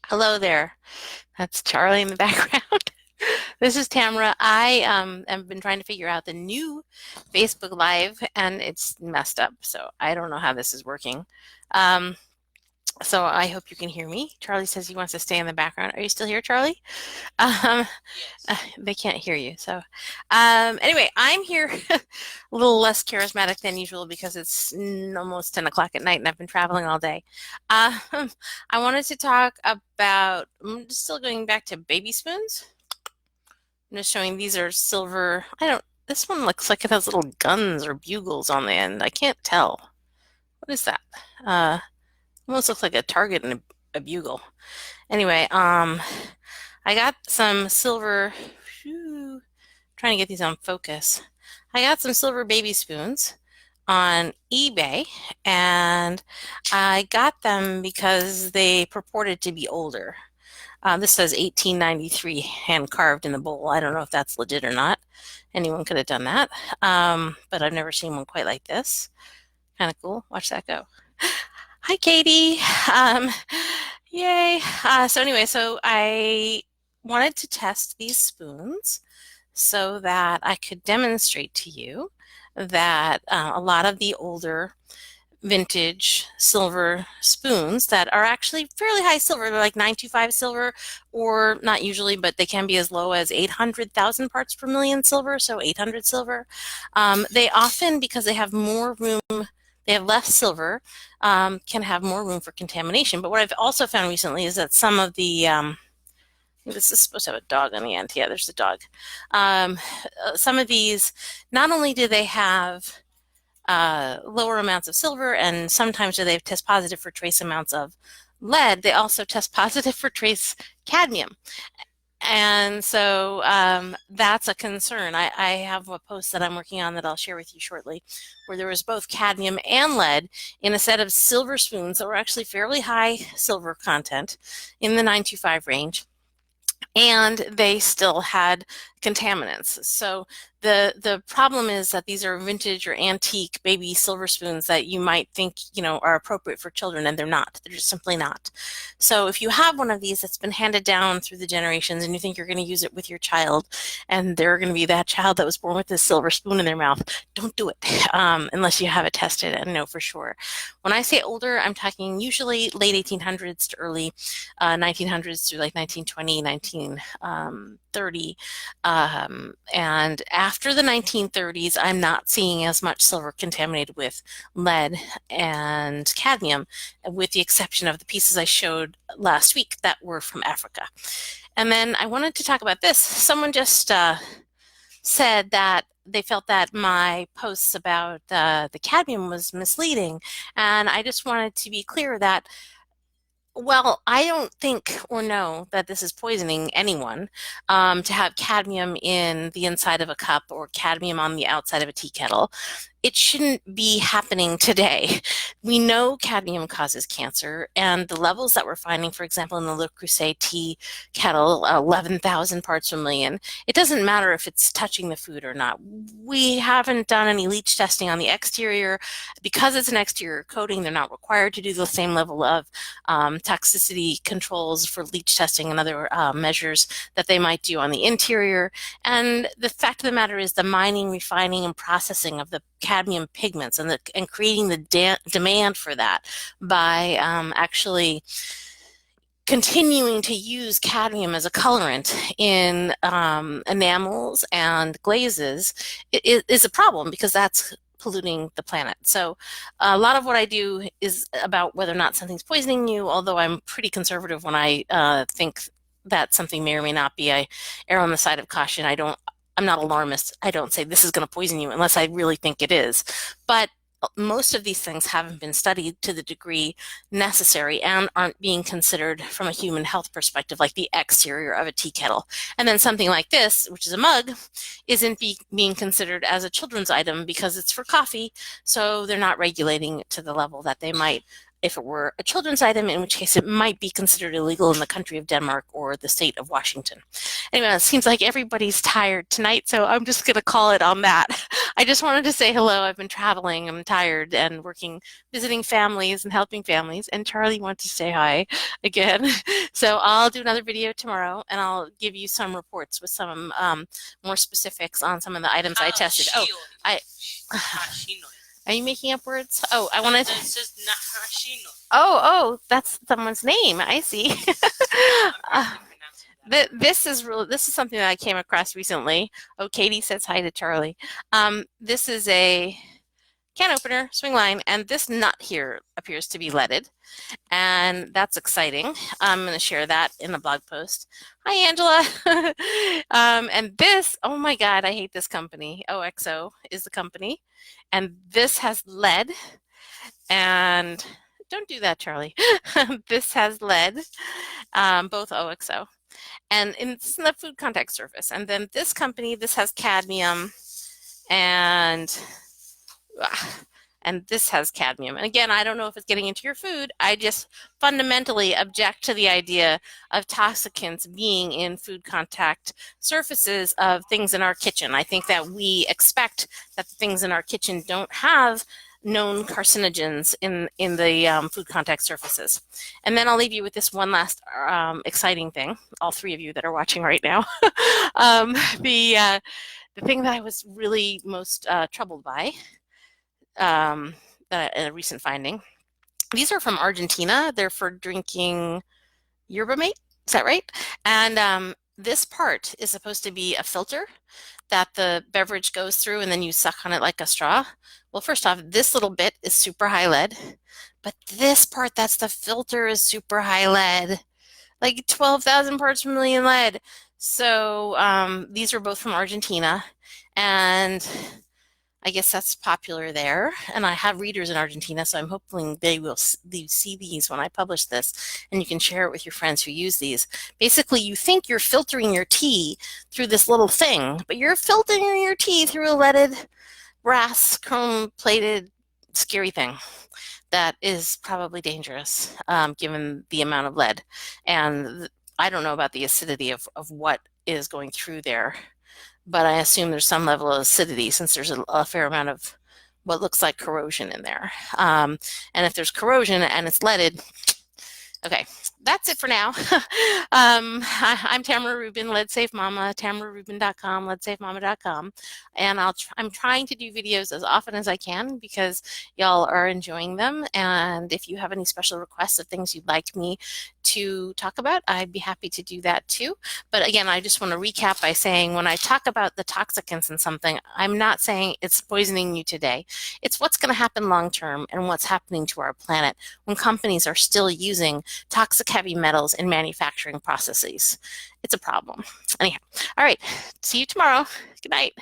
Hello there. That's Charlie in the background. This is Tamara. I have been trying to figure out the new Facebook Live, and it's messed up. So I don't know how this is working. Um, so I hope you can hear me. Charlie says he wants to stay in the background. Are you still here, Charlie? Um, they can't hear you. So anyway, I'm here a little less charismatic than usual because it's almost 10 o'clock at night and I've been traveling all day. Um, I wanted to talk about, I'm still going back to baby spoons. I'm just showing these are silver. This one looks like it has little guns or bugles on the end. I can't tell. What is that? Almost looks like a target and a bugle. Anyway, I got some silver, trying to get these on focus. I got some silver baby spoons on eBay, and I got them because they purported to be older. This says 1893 hand carved in the bowl. I don't know if that's legit or not. Anyone could have done that, but I've never seen one quite like this. Kind of cool. Watch that go. Hi, Katie. Yay. So I wanted to test these spoons so that I could demonstrate to you that a lot of the older vintage silver spoons that are actually fairly high silver, they're like 925 silver, or not usually, but they can be as low as 800,000 parts per million silver, so 800 silver. They often, because they have more room, they have less silver, can have more room for contamination. But what I've also found recently is that some of the, this is supposed to have a dog on the end. Yeah, there's the dog. Some of these, not only do they have lower amounts of silver, and sometimes do they test positive for trace amounts of lead, they also test positive for trace cadmium. And so that's a concern. I have a post that I'm working on that I'll share with you shortly, where there was both cadmium and lead in a set of silver spoons that were actually fairly high silver content in the 925 range, and they still had contaminants. So the problem is that these are vintage or antique baby silver spoons that you might think, are appropriate for children, and they're not. They're just simply not. So if you have one of these that's been handed down through the generations and you think you're going to use it with your child, and they're going to be that child that was born with this silver spoon in their mouth, don't do it unless you have it tested and know for sure. When I say older, I'm talking usually late 1800s to early 1900s through like 1920, 1930. And after the 1930s, I'm not seeing as much silver contaminated with lead and cadmium, with the exception of the pieces I showed last week that were from Africa. And then I wanted to talk about this. Someone just said that they felt that my posts about the cadmium was misleading. And I just wanted to be clear that, well, I don't think or know that this is poisoning anyone to have cadmium in the inside of a cup or cadmium on the outside of a tea kettle. It shouldn't be happening today. We know cadmium causes cancer, and the levels that we're finding, for example, in the Le Creuset tea kettle, 11,000 parts per million, it doesn't matter if it's touching the food or not. We haven't done any leach testing on the exterior. Because it's an exterior coating, they're not required to do the same level of toxicity controls for leach testing and other measures that they might do on the interior. And the fact of the matter is the mining, refining, and processing of the cadmium pigments and creating the demand for that by actually continuing to use cadmium as a colorant in enamels and glazes is a problem, because that's polluting the planet. So a lot of what I do is about whether or not something's poisoning you, although I'm pretty conservative when I think that something may or may not be. I err on the side of caution. I'm not alarmist. I don't say this is going to poison you unless I really think it is. But most of these things haven't been studied to the degree necessary and aren't being considered from a human health perspective, like the exterior of a tea kettle. And then something like this, which is a mug, isn't being considered as a children's item because it's for coffee, so they're not regulating it to the level that they might if it were a children's item, in which case it might be considered illegal in the country of Denmark or the state of Washington. Anyway, it seems like everybody's tired tonight, so I'm just going to call it on that. I just wanted to say hello. I've been traveling. I'm tired and working, visiting families and helping families. And Charlie wants to say hi again. So I'll do another video tomorrow, and I'll give you some reports with some more specifics on some of the items I tested. Oh, are you making up words? Oh, I want to. Oh, that's someone's name. I see. This is something that I came across recently. Oh, Katie says hi to Charlie. This is a can opener, swing line, and this nut here appears to be leaded, and that's exciting. I'm going to share that in the blog post. Hi, Angela. And this, oh my God, I hate this company. OXO is the company, and this has lead, and don't do that, Charlie. This has lead, both OXO, and it's in the food contact surface. And then this company, this has cadmium, and this has cadmium. And again, I don't know if it's getting into your food. I just fundamentally object to the idea of toxicants being in food contact surfaces of things in our kitchen. I think that we expect that the things in our kitchen don't have known carcinogens in the food contact surfaces. And then I'll leave you with this one last exciting thing, all three of you that are watching right now. The thing that I was really most troubled by, a recent finding. These are from Argentina. They're for drinking yerba mate. Is that right? And this part is supposed to be a filter that the beverage goes through, and then you suck on it like a straw. Well, first off, this little bit is super high lead, but this part that's the filter is super high lead, like 12,000 parts per million lead. So these are both from Argentina, and I guess that's popular there. And I have readers in Argentina, so I'm hoping they will see these when I publish this, and you can share it with your friends who use these. Basically, you think you're filtering your tea through this little thing, but you're filtering your tea through a leaded, brass, chrome-plated, scary thing that is probably dangerous, given the amount of lead. And I don't know about the acidity of what is going through there, but I assume there's some level of acidity since there's a fair amount of what looks like corrosion in there. And if there's corrosion and it's leaded, okay, that's it for now. I'm Tamara Rubin, Lead Safe Mama, tamararubin.com, leadsafemama.com. And I'm trying to do videos as often as I can because y'all are enjoying them. And if you have any special requests of things you'd like me to talk about, I'd be happy to do that too. But again, I just want to recap by saying when I talk about the toxicants in something, I'm not saying it's poisoning you today. It's what's going to happen long term and what's happening to our planet when companies are still using toxic heavy metals in manufacturing processes. It's a problem. Anyhow, all right, see you tomorrow. Good night.